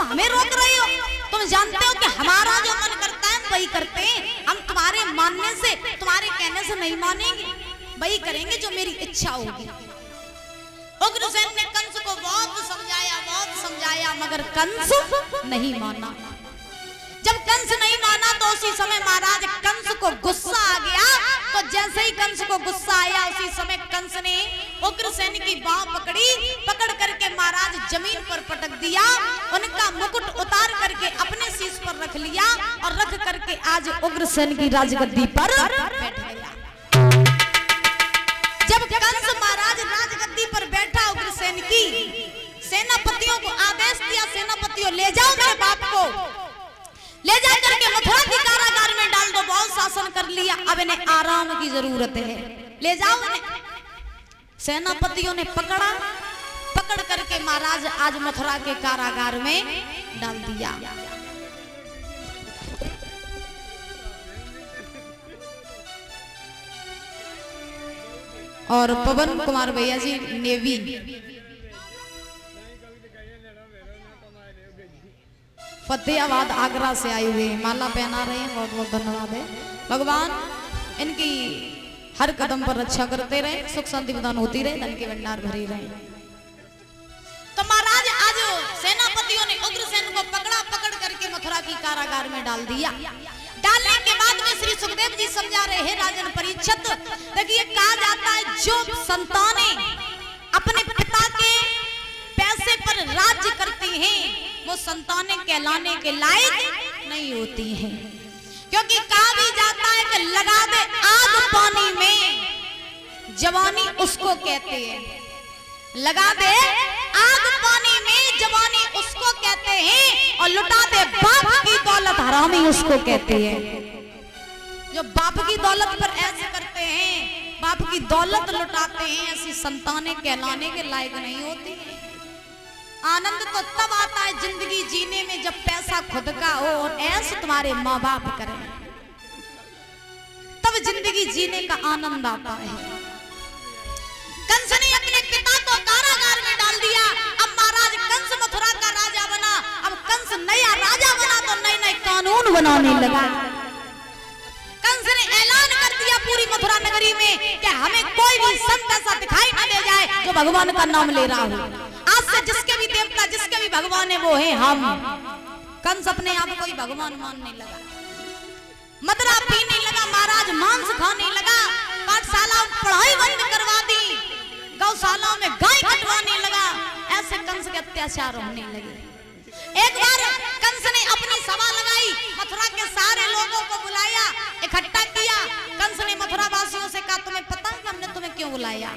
हमें रोक रहे हो? तुम जानते हो कि हमारा जो मन करता है वही करते हैं। हम तुम्हारे मानने से, तुम्हारे कहने से नहीं मानेंगे, वही करेंगे जो मेरी इच्छा होगी। उग्रसेन ने कंस को बहुत समझाया मगर कंस नहीं माना। जब कंस नहीं माना तो उसी समय महाराज कंस को गुस्सा आ गया। तो जैसे ही कंस को गुस्सा आया उसी समय कंस ने उग्रसेन की बांह पकड़ करके महाराज जमीन पर पटक दिया। उनका मुकुट उतार करके अपने शीश पर रख लिया और रख करके आज उग्रसेन की राजगद्दी पर बैठ गया। जब कंस महाराज राजगद्दी पर बैठा, उग्रसेन की सेनापतियों को आदेश दिया, सेनापतियों ले जाओ मेरे बाप को, ले जा करके मथुरा के कारागार में डाल दो। बहुत शासन कर लिया, अब इन्हें आराम की जरूरत है, ले जाओ इन्हें। सेनापतियों ने पकड़ करके महाराज आज मथुरा के कारागार में डाल दिया। और पवन कुमार भैया जी नेवी फतेहाबाद आगरा से आए हुए हैं, माला पहना रहे हैं, बहुत बहुत धन्यवाद है। भगवान इनकी हर कदम पर रक्षा करते रहे, सुख शांति प्रदान होती रहे, धन के भंडार भरे रहे। तो महाराज आज सेनापतियों ने उग्रसेन को पकड़ करके मथुरा की कारागार में डाल दिया। डालने के बाद में श्री सुखदेव जी समझा रहे हैं राजन परीक्षित, देखिए कहा जाता है जो संतानें अपने पिता के पैसे पर राज्य करती हैं वो संतानें कहलाने के लायक नहीं होती हैं, क्योंकि कहा भी जाता है कि लगा दे आग पानी में जवानी उसको कहते हैं, लगा दे आग पानी में जवानी उसको कहते हैं, और लुटा दे बाप की दौलत हरामी उसको कहते हैं। जो बाप की दौलत पर ऐसे करते हैं, बाप की दौलत लुटाते हैं, ऐसी संतानें कहलाने के लायक नहीं होती हैं। आनंद तो तब आता है जिंदगी जीने में जब पैसा खुद का हो और ऐसे तुम्हारे माँ बाप करें, तब जिंदगी जीने का आनंद आता है। कंस ने अपने पिता को कारागार में डाल दिया। अब महाराज कंस मथुरा का राजा बना। अब कंस नया राजा बना तो नए नए कानून बनाने लगा। कंस ने ऐलान कर दिया पूरी मथुरा नगरी में कि हमें कोई भी संत ऐसा दिखाई न दे जाए जो भगवान का नाम ले रहा हो। आज से जिसके भी देवता, जिसके भी भगवान है वो है हम। कंस अपने आप को ही भगवान मानने लगा, मदिरा पीने लगा, महाराज मांस खाने लगा, पाठशाला पढ़ाई बंद करवा दी, गौशाला में गाय कटवाने लगा। ऐसे कंस के अत्याचार होने लगे। एक बार कंस ने अपनी सभा लगाई, मथुरा के सारे लोगों को बुलाया, इकट्ठा किया। कंस ने मथुरा वासियों से कहा तुम्हें पता है कि हमने तुम्हें क्यों बुलाया?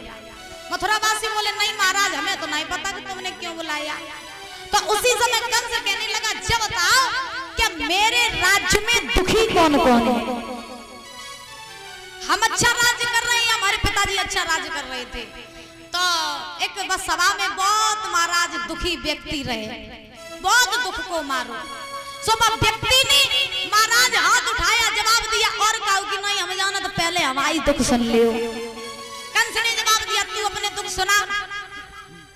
मथुरावासी बोले नहीं महाराज हमें तो नहीं पता कि तुमने क्यों बुलाया। तो उसी समय कंस कहने लगा जब बताओ कि मेरे राज्य में दुखी कौन कौन है? हम अच्छा राज्य कर रहे हैं, हमारे पिताजी अच्छा राज्य कर रहे थे। तो एक बस सभा में बहुत महाराज दुखी व्यक्ति रहे, बहुत दुख को मारो। सब व्यक्ति ने महाराज हाथ उठाया, जवाब दिया और कहा कि नहीं हम जाना तो पहले हमारी दुख सुन लियो। कंस ने जवाब दिया तू अपने दुख सुना।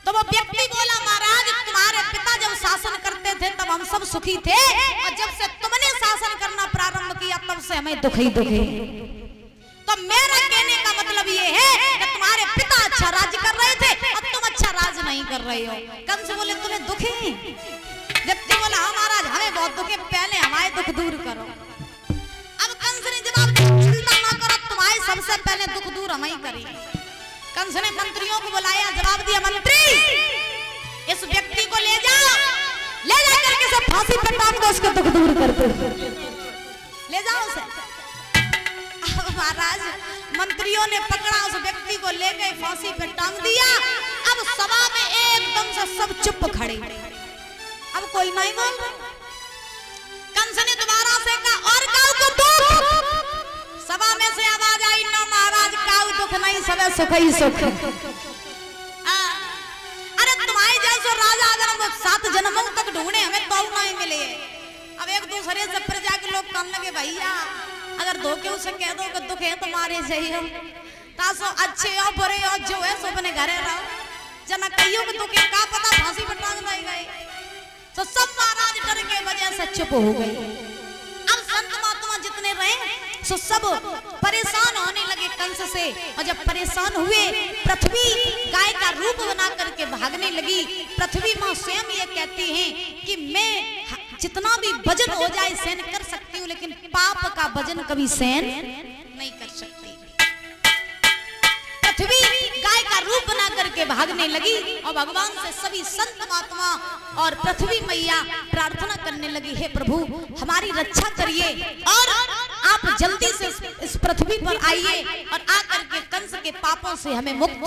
तो वो व्यक्ति बोला महाराज तुम्हारे पिता जब शासन करते थे तब हम सब सुखी थे, और जब से तुमने शासन करना प्रारंभ किया तब से हमें दुख ही दुख है। तो मेरा कहने का मतलब ये है कि तुम्हारे पिता अच्छा राज्य कर रहे थे और तुम अच्छा राज नहीं कर रहे हो। कंस बोले तुम्हें दुख है? व्यक्ति बोला हाँ महाराज हमें बहुत दुख है, पहले हमारे दुख दूर करो। अब कंस ने जवाब दिया चिंता ना करो, तुम्हारे सबसे पहले दुख दूर हम ही करेंगे। कंस ने मंत्रियों को बुलाया, जवाब दिया मंत्री इस व्यक्ति को ले जा करके सब फांसी पे टांग दो, उसके दुख दूर कर दो, ले जाओ उसे। महाराज मंत्रियों ने पकड़ा, उस व्यक्ति को ले गए, फांसी पे टांग दिया। अब सभा में एकदम से सब चुप खड़े, अब कोई नहीं बोल। कंस ने दोबारा से कहा और काऊ को दुख। सभा में से आवाज आई ना महाराज काऊ दुख नहीं, सबे सुख ही सुख। अरे तुम्हारे जैसे राजा अगर हम 7 जन्मों तक ढूंढे हमें तो नहीं मिले। अब एक दूसरे से फिर जाके लोग कहने लगे भैया अगर धोखे उसे कह दो कि दुख है तुम्हारे चाहिए तासो अच्छे हो बुरे हो जो है सो अपने घरे रहो, जना कहियो कि दुख है का पता फांसी पर टांग नहीं गए। तो सब महाराज से चुप हो गई। अब संत महात्मा जितने रहे सो सब परेशान होने लगे कंस से, और जब परेशान हुए पृथ्वी गाय का रूप बना करके भागने लगी। पृथ्वी माँ स्वयं ये कहती हैं कि मैं जितना भी वजन हो जाए सहन कर सकती हूँ, लेकिन पाप का वजन कभी सहन नहीं कर सकती। पृथ्वी गाय का रूप बना करके भागने लगी और भगवान से सभी संत महात्मा और पृथ्वी मैया प्रार्थना करने लगी, हे प्रभु हमारी रक्षा करिए और आप जल्दी से इस पृथ्वी पर आइए और आकर के कंस के पापों से हमें मुक्त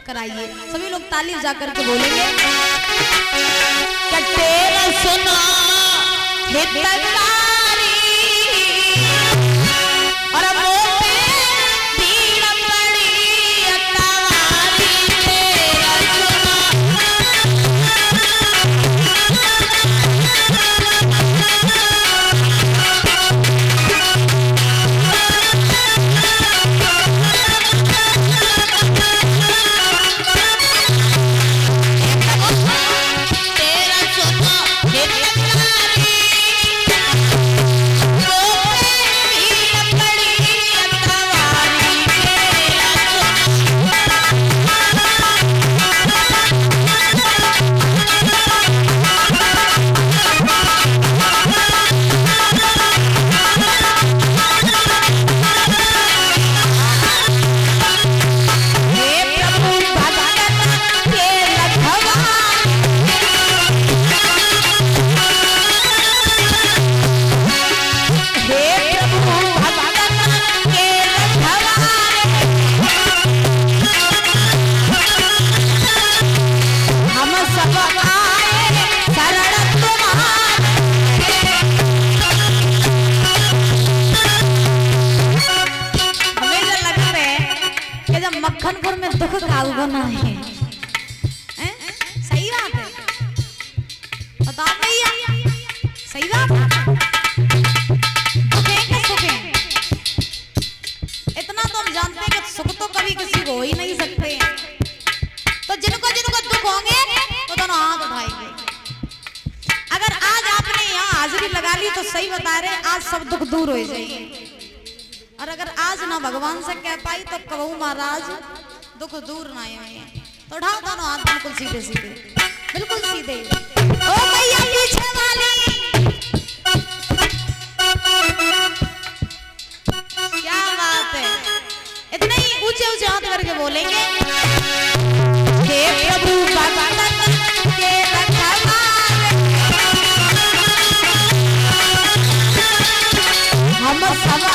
कराइए। सभी लोग ताली बजा करके बोलेंगे, तेरा सुना हितकारी और मक्खनपुर में दुख काल बना है, सही बात है, बताओ भैया सही बात है। इतना तो हम जानते हैं कि सुख तो कभी किसी को हो ही नहीं सकते, तो जिनको जिनको दुख होंगे वो दोनों हाथ उठाएंगे। अगर आज आपने यहाँ हाजिरी लगा ली तो सही बता रहे आज सब दुख दूर हो जाएंगे, और अगर आज ना भगवान से कह पाई तो कहूँ महाराज दुख दूर ना आए। तो उठाओ दोनों हाथ बिल्कुल सीधे सीधे, बिल्कुल सीधे। ओ भैया पीछे वाली क्या बात है, इतने ही ऊंचे ऊंचे हाथ करके बोलेंगे, हे प्रभु भगवान के रखवारे हम सब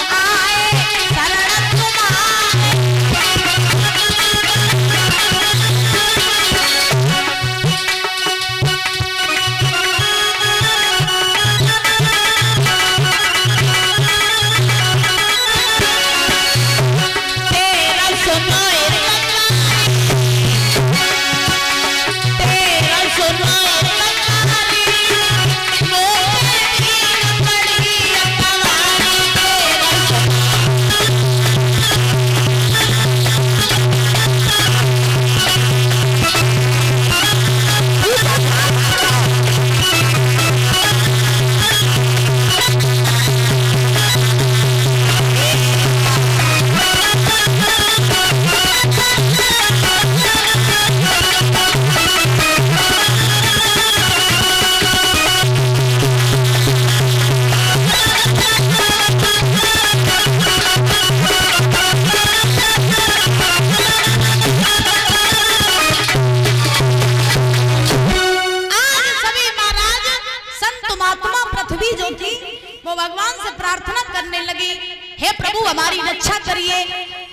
हमारी रक्षा करिए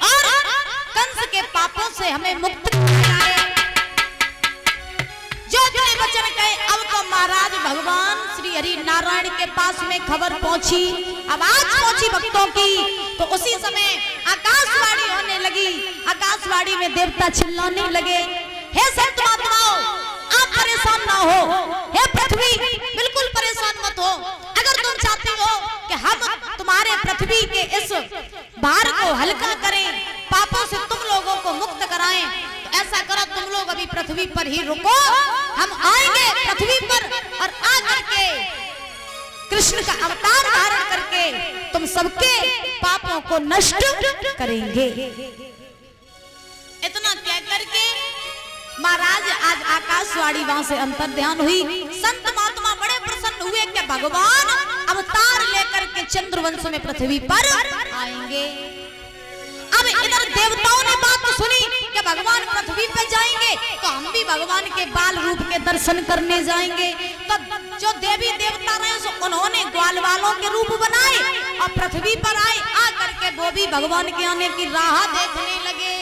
और कंस के पापों से हमें मुक्त कराए। जो अपने वचन कहे अब तो महाराज भगवान श्री हरि नारायण के पास में खबर पहुंची, आवाज पहुंची भक्तों की, तो उसी समय आकाशवाणी होने लगी। आकाशवाणी में देवता चिल्लाने लगे, हे संत महात्माओं आप परेशान ना हो, हे पृथ्वी बिल्कुल परेशान मत हो। अगर तुम चाहते हो कि हम तुम्हारे पृथ्वी के इस भार को हल्का करें, पापों से तुम लोगों को मुक्त कराएं, तो ऐसा करो तुम लोग अभी पृथ्वी पर ही रुको, हम आएंगे पृथ्वी पर और आकर के कृष्ण का अवतार धारण करके तुम सबके पापों को नष्ट करेंगे। इतना कह करके महाराज आज आकाशवाणी वहां से अंतर ध्यान हुई। संत महात्मा बड़े प्रसन्न हुए कि भगवान अवतार लेकर के चंद्रवंश में पृथ्वी पर आएंगे। अब इधर देवताओं ने बात सुनी कि भगवान पृथ्वी पे जाएंगे तो हम भी भगवान के बाल रूप के दर्शन करने जाएंगे। तो जो देवी देवता रहे उन्होंने ग्वाल वालों के रूप बनाए और पृथ्वी पर आए। आ करके वो भी भगवान के आने की राह देखने लगे।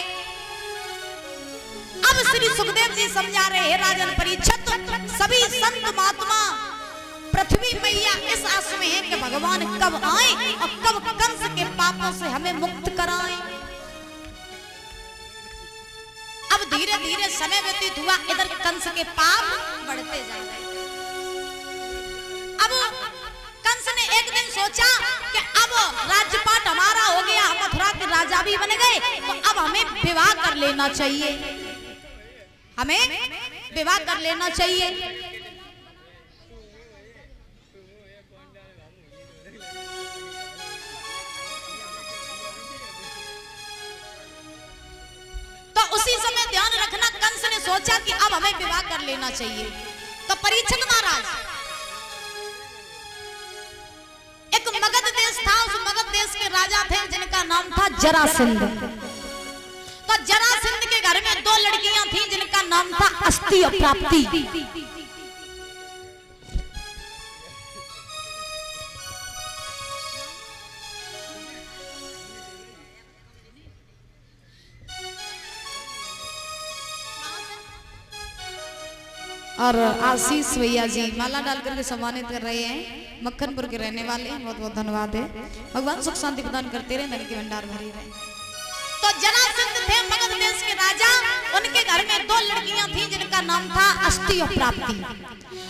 अब श्री सुखदेव जी समझा रहे हैं राजन परीक्षित, सभी संत महात्मा पृथ्वी मैया इस आस में है कि भगवान कब आए और कब कंस के पापों से हमें मुक्त कराएं। अब धीरे धीरे समय व्यतीत हुआ, इधर कंस के पाप बढ़ते जा रहे। अब कंस ने एक दिन सोचा कि अब राज्यपाट हमारा हो गया, हम मथुरा के राजा भी बन गए, तो अब हमें विवाह कर लेना चाहिए, हमें विवाह कर लेना चाहिए। तो उसी समय ध्यान रखना, कंस ने सोचा कि अब हमें विवाह कर लेना चाहिए। तो परीक्षित महाराज, एक मगध देश था, उस मगध देश के राजा थे जिनका नाम था जरासंध। तो जरासंध के घर में दो लड़कियां थीं जिनका नाम था अस्ति और प्राप्ति। और आशीष भैया जी माला डालकर के सम्मानित कर रहे हैं, मक्खनपुर के रहने वाले हैं, बहुत बहुत धन्यवाद है। भगवान सुख शांति प्रदान करते रहे, धन के भंडार भरे रहे। तो जरासंध थे मगध देश के राजा, उनके घर में दो लड़कियां थी जिनका नाम था अस्ति और प्राप्ति।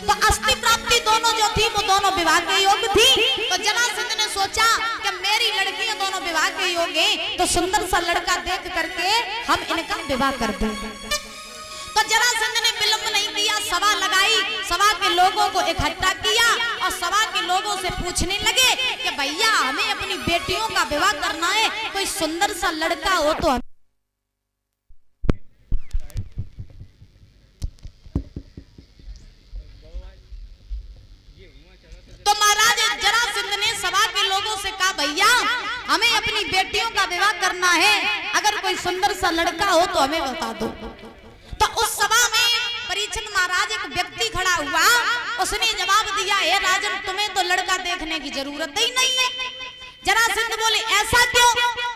तो अस्ति प्राप्ति दोनों जो थी वो दोनों विवाह के योग्य थी। तो जरासंध ने सोचा कि मेरी लड़कियां दोनों विवाह के योग्य हैं, तो सुंदर सा लड़का देख करके हम इनका विवाह कर दें। तो जरासंध ने विलंब नहीं किया, सभा लगाई, सभा के लोगों को इकट्ठा किया और सभा के लोगों से पूछने लगे कि भैया हमें अपनी बेटियों का विवाह करना है, कोई सुंदर सा लड़का हो तो हम। तो महाराज जरासंध ने सभा के लोगों से कहा भैया हमें अपनी बेटियों का विवाह करना है, अगर कोई सुंदर सा लड़का हो तो हमें बता दो। तो उस सभा में परीक्षित महाराज एक व्यक्ति खड़ा हुआ, उसने जवाब दिया, हे राजन तुम्हें तो लड़का देखने की जरूरत ही नहीं है। जरासंध बोले ऐसा क्यों?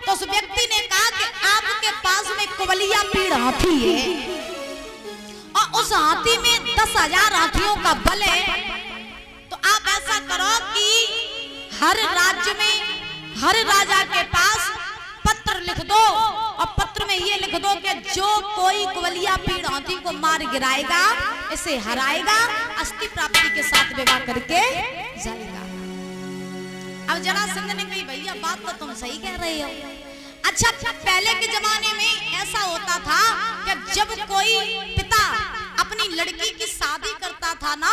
तो उस व्यक्ति ने कहा कि आपके पास में कुबलिया पीड़ हाथी है और उस हाथी में 10,000 हाथियों का बल है। तो आप ऐसा करो कि हर राज्य में हर राजा के पास पत्र लिख दो और पत्र में ये लिख दो कि जो कोई कुबलिया पीड़ हाथी को मार गिराएगा, इसे हराएगा, अस्ति प्राप्ति के साथ विवाह करके जाएगा। अब जरासंध ने कही भैया बात तो तुम सही कह रहे हो। अच्छा पहले के जमाने में ऐसा होता था कि जब कोई पिता अपनी लड़की की शादी करता था ना,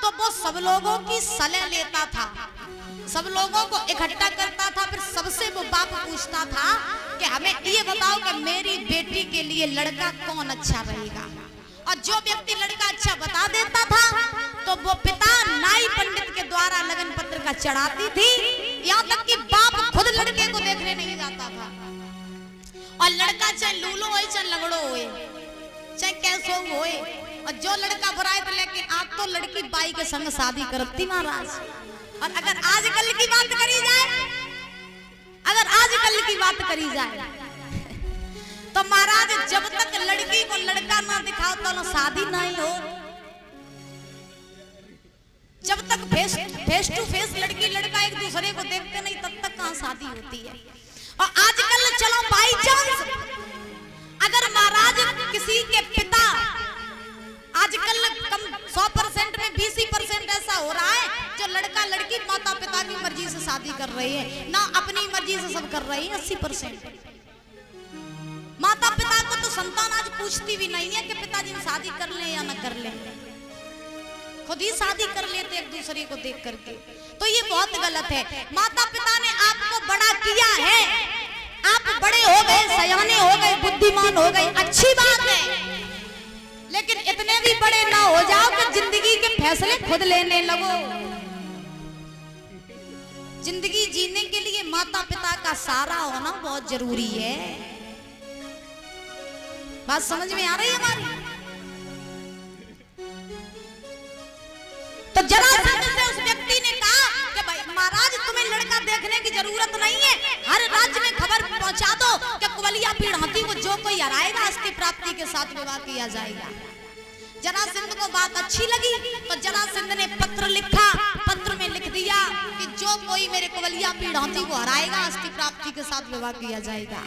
तो वो सब लोगों की सलाह लेता था, सब लोगों को इकट्ठा करता था, फिर सबसे वो बाप पूछता था कि हमें ये बताओ कि मेरी बेटी के लिए लड़का कौन अच्छा रहेगा। और जो व्यक्ति लड़का अच्छा बता देता था तो वो पिता नाई पंडित के द्वारा लगन पत्र का चढ़ाती थी, यहाँ तक कि बाप खुद लड़के को देखने नहीं जाता था। और लड़का चाहे लूलो हो चाहे लगड़ो हो चाहे कैसो हो, और जो लड़का बुराई तो लेकिन आप तो लड़की बाई के संग शादी करती महाराज। और अगर आजकल की बात करी जाए, अगर आजकल की बात करी जाए तो महाराज जब तक लड़की को लड़का ना दिखाओ तो शादी नहीं हो। जब तक फेस टू फेस लड़की लड़का एक दूसरे को देखते नहीं तब तक कहां शादी होती है। और आजकल चलो बाई चांस अगर महाराज किसी के पिता, आजकल कम 100% में 20% ऐसा हो रहा है जो लड़का लड़की माता पिता की मर्जी से शादी कर रही है, ना अपनी मर्जी से सब कर रही है। 80% माता पिता को तो संतान आज पूछती भी नहीं है कि पिताजी शादी कर ले या ना कर ले। खुद ही शादी कर लेते एक दूसरे को देख करके, तो ये बहुत गलत है। माता पिता ने आपको बड़ा किया है, आप बड़े हो गए, सयाने हो गए, बुद्धिमान हो गए, अच्छी बात है, लेकिन इतने भी बड़े ना हो जाओ कि जिंदगी के फैसले खुद लेने लगो। जिंदगी जीने के लिए माता पिता का सहारा होना बहुत जरूरी है। बात समझ में आ रही है हमारी? तो जरासंध से उस व्यक्ति ने कहा कि भाई महाराज तुम्हें लड़का देखने की जरूरत नहीं है, हर राज्य में खबर पहुंचा दो कि कुवलिया पीड़ हाथी को जो कोई हराएगा उसकी प्राप्ति के साथ विवाह किया जाएगा। जरासंध को बात अच्छी लगी तो जरासंध ने पत्र लिखा, पत्र में लिख दिया कि जो कोई मेरे कुवलिया पीड़ हाथी को हराएगा उसकी प्राप्ति के साथ विवाह किया जाएगा।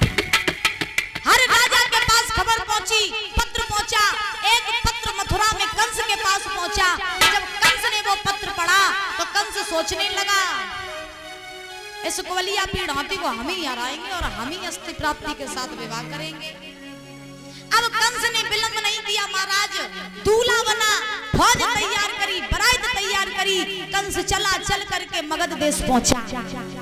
हर राजा के पास खबर पहुंची, पत्र पहुंचा, एक पत्र मथुरा में कंस के पास पहुंचा। जब कंस ने वो पत्र पढ़ा तो कंस सोचने लगा इस कुवलिया पीड़ हाथी को हम ही हराएंगे और हम ही अस्थि प्राप्ति के साथ विवाह करेंगे। अब कंस ने विलंब नहीं किया, महाराज दूल्हा बना, फौज तैयार करी, बारात तैयार करी, कंस चल करके मगध देश पहुंचा।